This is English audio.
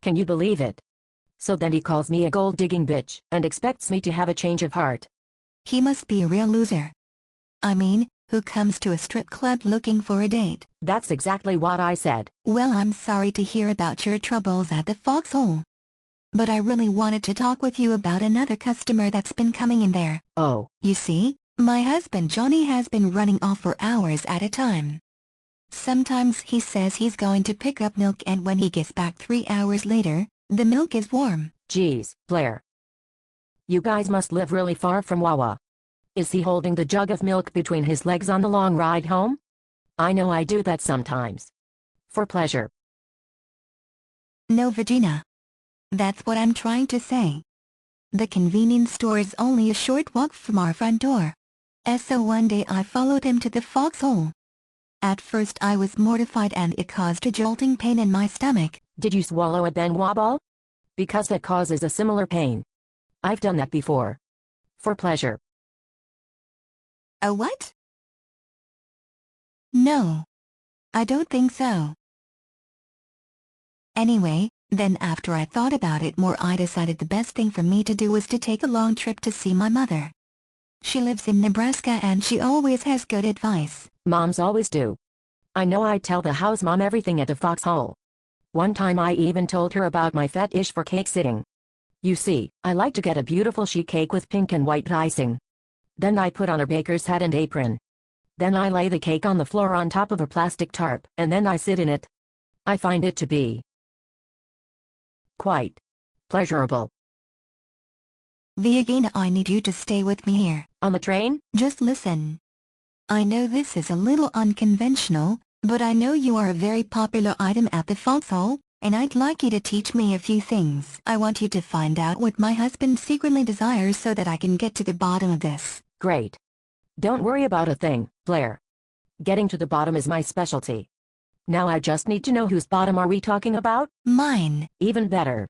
Can you believe it? So then he calls me a gold-digging bitch and expects me to have a change of heart. He must be a real loser. I mean, who comes to a strip club looking for a date? That's exactly what I said. Well, I'm sorry to hear about your troubles at the Foxhole. But I really wanted to talk with you about another customer that's been coming in there. Oh. You see, my husband Johnny has been running off for hours at a time. Sometimes he says he's going to pick up milk, and when he gets back 3 hours later, the milk is warm. Geez, Blair. You guys must live really far from Wawa. Is he holding the jug of milk between his legs on the long ride home? I know I do that sometimes. For pleasure. No, Vageena. That's what I'm trying to say. The convenience store is only a short walk from our front door. So one day I followed him to the Foxhole. At first I was mortified and it caused a jolting pain in my stomach. Did you swallow a Benoit ball? Because that causes a similar pain. I've done that before. For pleasure. A what? No. I don't think so. Anyway, then after I thought about it more, I decided the best thing for me to do was to take a long trip to see my mother. She lives in Nebraska and she always has good advice. Moms always do. I know I tell the house mom everything at the Foxhole. One time I even told her about my fetish for cake sitting. You see, I like to get a beautiful sheet cake with pink and white icing. Then I put on a baker's hat and apron. Then I lay the cake on the floor on top of a plastic tarp, and then I sit in it. I find it to be quite pleasurable. Vageena, I need you to stay with me here. On the train? Just listen. I know this is a little unconventional, but I know you are a very popular item at the Foxhole, and I'd like you to teach me a few things. I want you to find out what my husband secretly desires so that I can get to the bottom of this. Great. Don't worry about a thing, Blair. Getting to the bottom is my specialty. Now I just need to know whose bottom are we talking about? Mine. Even better.